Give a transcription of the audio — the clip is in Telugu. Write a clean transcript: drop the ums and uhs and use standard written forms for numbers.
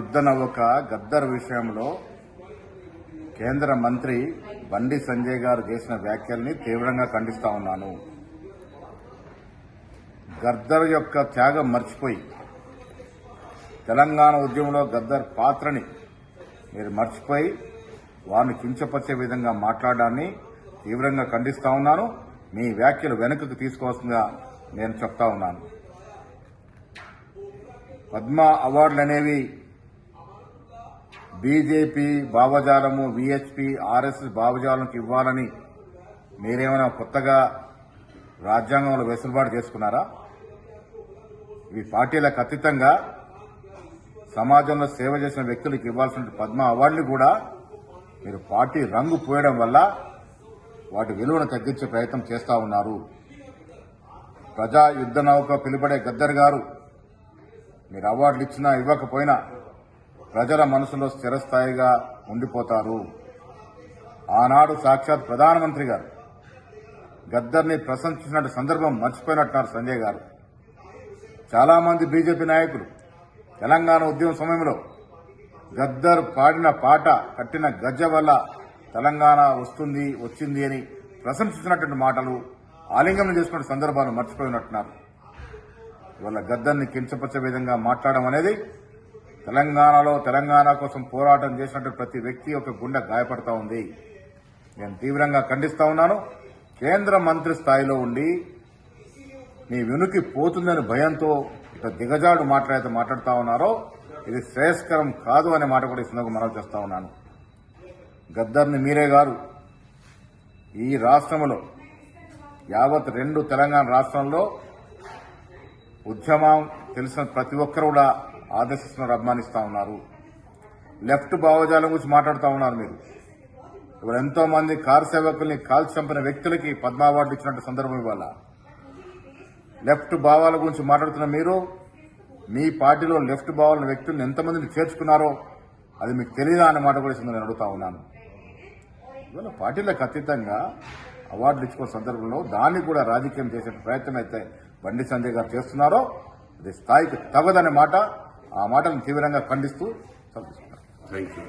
యుద్ధ నౌక గద్దర్ విషయంలో కేంద్ర మంత్రి బండి సంజయ్ గారు చేసిన వ్యాఖ్యల్ని తీవ్రంగా ఖండిస్తా ఉన్నాను. గద్దర్ యొక్క త్యాగం మర్చిపోయి తెలంగాణ ఉద్యమంలో గద్దర్ పాత్రని మీరు మర్చిపోయి వారిని కించపరిచే విధంగా మాట్లాడడాన్ని తీవ్రంగా ఖండిస్తా ఉన్నాను. మీ వ్యాఖ్యలు వెనుకకు తీసుకోవాల్సిందిగా నేను చెప్తా ఉన్నాను. పద్మ అవార్డులు అనేవి బీజేపీ భావజాలము, వీహెచ్పీ, ఆర్ఎస్ఎస్ భావజాలంకి ఇవ్వాలని మీరేమైనా కొత్తగా రాజ్యాంగంలో వెసులుబాటు చేసుకున్నారా? ఈ పార్టీలకు అతీతంగా సమాజంలో సేవ చేసిన వ్యక్తులకు ఇవ్వాల్సిన పద్మ అవార్డులు కూడా మీరు పార్టీ రంగు పోయడం వల్ల వాటి విలువను తగ్గించే ప్రయత్నం చేస్తా ఉన్నారు. ప్రజా యుద్ధ నౌక పిలుపడే గద్దర్ గారు మీరు అవార్డులు ఇచ్చినా ఇవ్వకపోయినా ప్రజల మనసులో స్థిరస్థాయిగా ఉండిపోతారు. ఆనాడు సాక్షాత్ ప్రధానమంత్రి గారు గద్దర్ని ప్రశంసించిన సందర్భం మర్చిపోయినట్టున్నారు సంజయ్ గారు. చాలా మంది బీజేపీ నాయకులు తెలంగాణ ఉద్యమ సమయంలో గద్దర్ పాడిన పాట, కట్టిన గజ్జ వల్ల తెలంగాణ వచ్చింది అని ప్రశంసించినటువంటి మాటలు, ఆలింగనం చేసుకున్న సందర్భాలు మర్చిపోయినట్టున్నారు. ఇవాళ గద్దర్ని కించపరిచే విధంగా మాట్లాడడం అనేది తెలంగాణలో తెలంగాణ కోసం పోరాటం చేసినట్టు ప్రతి వ్యక్తి యొక్క గుండె గాయపడతా ఉంది. నేను తీవ్రంగా ఖండిస్తా ఉన్నాను. కేంద్ర మంత్రి స్థాయిలో ఉండి మీ వెనుకి పోతుందని భయంతో ఇట్లా దిగజాడు మాట్లాడుతా ఉన్నారో ఇది శ్రేయస్కరం కాదు అనే మాట కూడా ఈ సందర్భంగా మనవి చేస్తా ఉన్నాను. గద్దర్ని మీరే గారు ఈ రాష్ట్రంలో యావత్ 2 తెలంగాణ రాష్ట్రంలో ఉద్యమం తెలిసిన ప్రతి ఒక్కరు కూడా ఆదర్శిస్తున్నారు, అభిమానిస్తా ఉన్నారు. లెఫ్ట్ భావజాలం గురించి మాట్లాడుతూ ఉన్నారు మీరు. ఇప్పుడు ఎంతో మంది కారు సేవకుల్ని కాల్చి చంపిన వ్యక్తులకి పద్మ అవార్డు ఇచ్చినట్టు సందర్భం ఇవాళ. లెఫ్ట్ భావాల గురించి మాట్లాడుతున్న మీరు మీ పార్టీలో లెఫ్ట్ భావాల వ్యక్తులను ఎంతమందిని చేర్చుకున్నారో అది మీకు తెలియదా అనే మాట కూడా నేను అడుగుతా ఉన్నాను. ఇవాళ పార్టీలకు అతీతంగా అవార్డులు ఇచ్చుకున్న సందర్భంలో దాన్ని కూడా రాజకీయం చేసే ప్రయత్నం అయితే బండి సంజయ్ గారు చేస్తున్నారో అది స్థాయికి తగదనే మాట, ఆ మాటను తీవ్రంగా ఖండిస్తూ చదివిస్తున్నారు. Thank you.